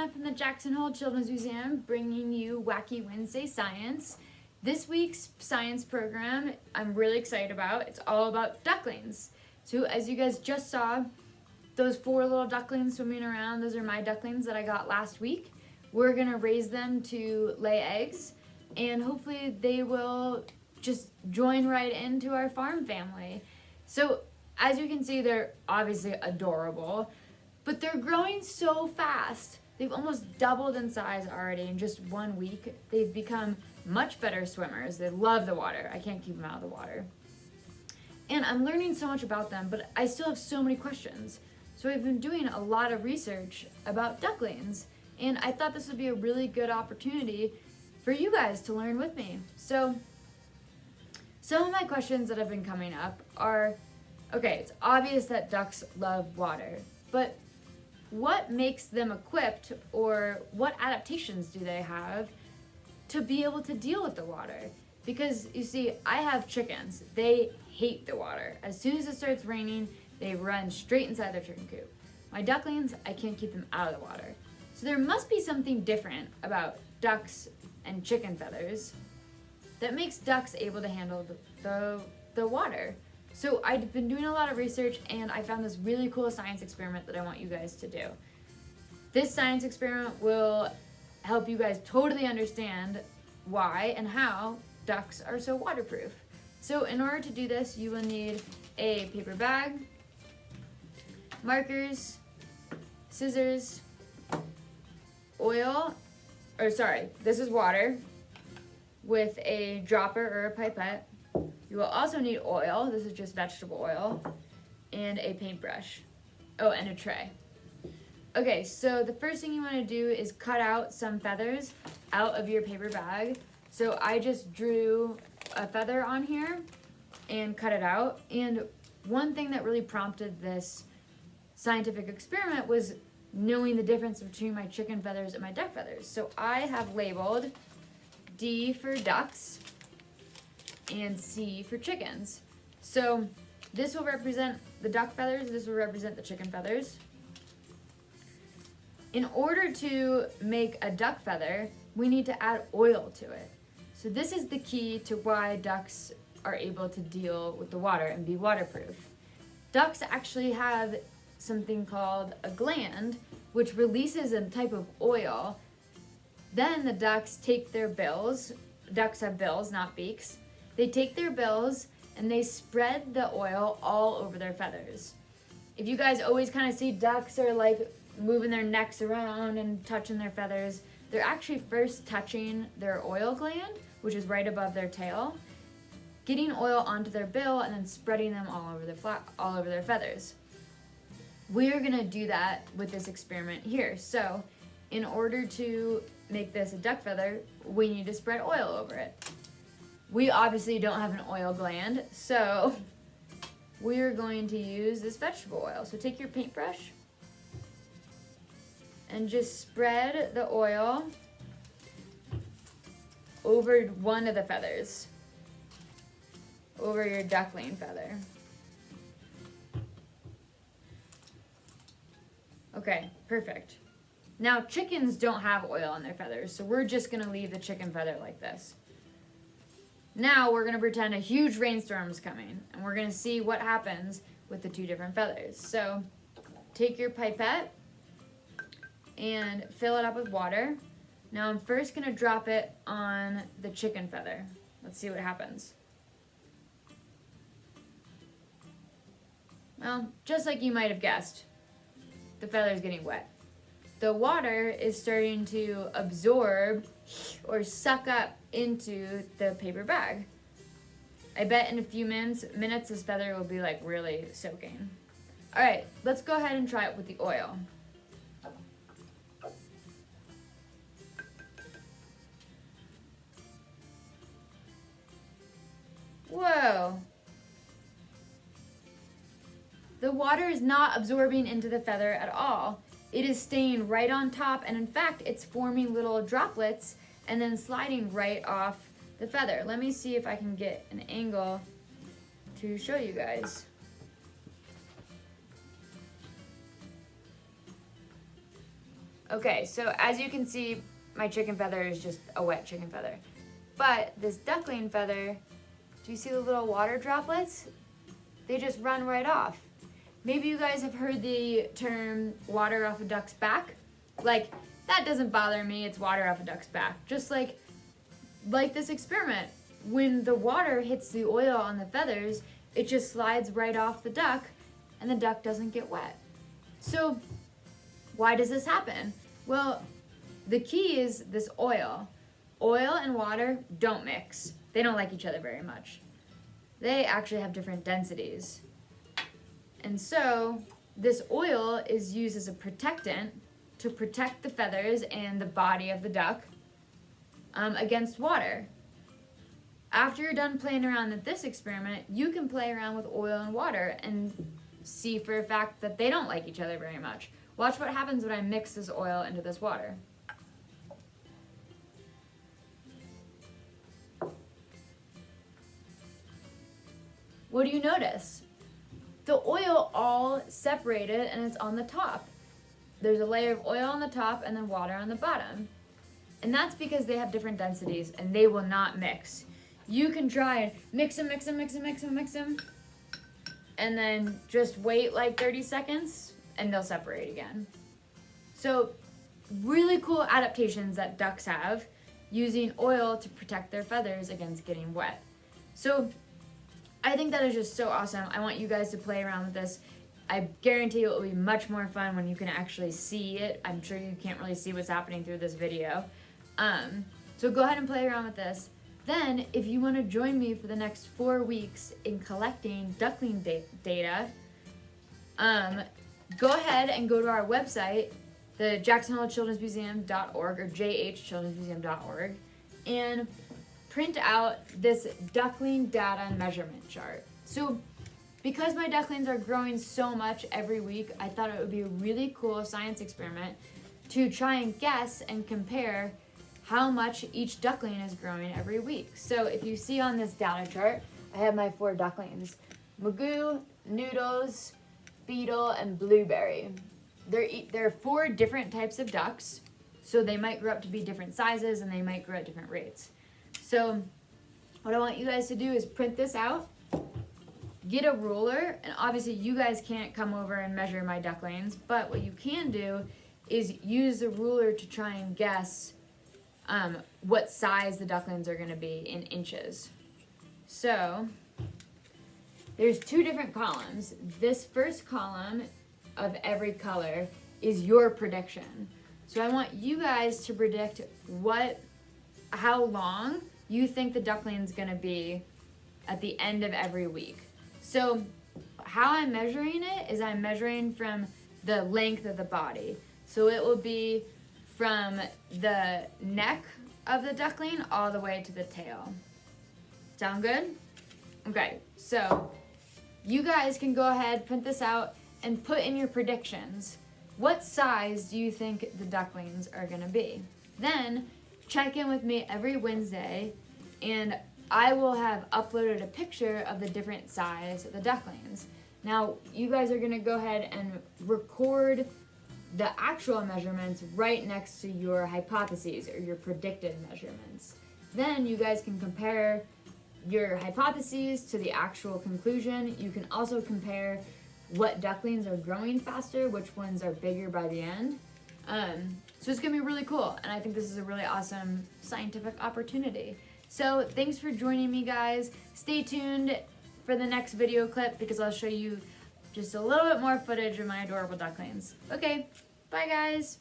Anna from the Jackson Hole Children's Museum, bringing you Wacky Wednesday Science. This week's science program I'm really excited about. It's all about ducklings. So as you guys just saw, those 4 little ducklings swimming around, those are my ducklings that I got last week. We're gonna raise them to lay eggs, and hopefully they will just join right into our farm family. So as you can see, they're obviously adorable, but they're growing so fast. They've almost doubled in size already in just 1 week. They've become much better swimmers. They love the water. I can't keep them out of the water. And I'm learning so much about them, but I still have so many questions. So I've been doing a lot of research about ducklings, and I thought this would be a really good opportunity for you guys to learn with me. So some of my questions that have been coming up are, okay, it's obvious that ducks love water, but what makes them equipped, or what adaptations do they have to be able to deal with the water? Because you see, I have chickens. They hate the water. As soon as it starts raining, they run straight inside their chicken coop. My ducklings, I can't keep them out of the water. So there must be something different about ducks and chicken feathers that makes ducks able to handle the water. So I've been doing a lot of research, and I found this really cool science experiment that I want you guys to do. This science experiment will help you guys totally understand why and how ducks are so waterproof. So in order to do this, you will need a paper bag, markers, scissors, this is water with a dropper or a pipette. You will also need oil, this is just vegetable oil, and a paintbrush. Oh, and a tray. Okay, so the first thing you want to do is cut out some feathers out of your paper bag. So I just drew a feather on here and cut it out. And one thing that really prompted this scientific experiment was knowing the difference between my chicken feathers and my duck feathers. So I have labeled D for ducks and C for chickens. So this will represent the duck feathers, this will represent the chicken feathers. In order to make a duck feather, we need to add oil to it. So this is the key to why ducks are able to deal with the water and be waterproof. Ducks actually have something called a gland, which releases a type of oil. Then the ducks take their bills, ducks have bills, not beaks. They take their bills and they spread the oil all over their feathers. If you guys always kind of see ducks are like moving their necks around and touching their feathers, they're actually first touching their oil gland, which is right above their tail, getting oil onto their bill and then spreading them all over their feathers. We're gonna do that with this experiment here. So in order to make this a duck feather, we need to spread oil over it. We obviously don't have an oil gland, so we're going to use this vegetable oil. So take your paintbrush and just spread the oil over one of the feathers, over your duckling feather. Okay, perfect. Now chickens don't have oil on their feathers, so we're just gonna leave the chicken feather like this. Now we're gonna pretend a huge rainstorm is coming, and we're gonna see what happens with the 2 different feathers. So take your pipette and fill it up with water. Now I'm first gonna drop it on the chicken feather. Let's see what happens. Well, just like you might have guessed, the feather's getting wet. The water is starting to absorb or suck up into the paper bag. I bet in a few minutes this feather will be like really soaking. All right, let's go ahead and try it with the oil. Whoa. The water is not absorbing into the feather at all. It is staying right on top, and in fact, it's forming little droplets and then sliding right off the feather. Let me see if I can get an angle to show you guys. Okay, so as you can see, my chicken feather is just a wet chicken feather. But this duckling feather, do you see the little water droplets? They just run right off. Maybe you guys have heard the term water off a duck's back. Like, that doesn't bother me, it's water off a duck's back. Just like this experiment. When the water hits the oil on the feathers, it just slides right off the duck and the duck doesn't get wet. So why does this happen? Well, the key is this oil. Oil and water don't mix. They don't like each other very much. They actually have different densities. And so this oil is used as a protectant to protect the feathers and the body of the duck against water. After you're done playing around with this experiment, you can play around with oil and water and see for a fact that they don't like each other very much. Watch what happens when I mix this oil into this water. What do you notice? The oil all separated and it's on the top. There's a layer of oil on the top and then water on the bottom. And that's because they have different densities and they will not mix. You can try and mix them, and then just wait like 30 seconds and they'll separate again. So really cool adaptations that ducks have using oil to protect their feathers against getting wet. So I think that is just so awesome. I want you guys to play around with this. I guarantee it will be much more fun when you can actually see it. I'm sure you can't really see what's happening through this video. So go ahead and play around with this. Then, if you want to join me for the next 4 weeks in collecting duckling data, go ahead and go to our website, the jacksonholechildrensmuseum.org or jhchildrensmuseum.org, and print out this duckling data measurement chart. So, because my ducklings are growing so much every week, I thought it would be a really cool science experiment to try and guess and compare how much each duckling is growing every week. So if you see on this data chart, I have my 4 ducklings: Magoo, Noodles, Beetle, and Blueberry. They're 4 different types of ducks, so they might grow up to be different sizes and they might grow at different rates. So what I want you guys to do is print this out, get a ruler, and obviously you guys can't come over and measure my ducklings, but what you can do is use the ruler to try and guess what size the ducklings are going to be in inches. So there's 2 different columns. This first column of every color is your prediction. So I want you guys to predict how long you think the duckling's going to be at the end of every week. So how I'm measuring it is I'm measuring from the length of the body. So it will be from the neck of the duckling all the way to the tail. Sound good? Okay, so you guys can go ahead, print this out, and put in your predictions. What size do you think the ducklings are gonna be? Then check in with me every Wednesday, and I will have uploaded a picture of the different size of the ducklings. Now, you guys are gonna go ahead and record the actual measurements right next to your hypotheses or your predicted measurements. Then you guys can compare your hypotheses to the actual conclusion. You can also compare what ducklings are growing faster, which ones are bigger by the end. So it's gonna be really cool, and I think this is a really awesome scientific opportunity. So thanks for joining me, guys. Stay tuned for the next video clip because I'll show you just a little bit more footage of my adorable ducklings. Okay, bye guys.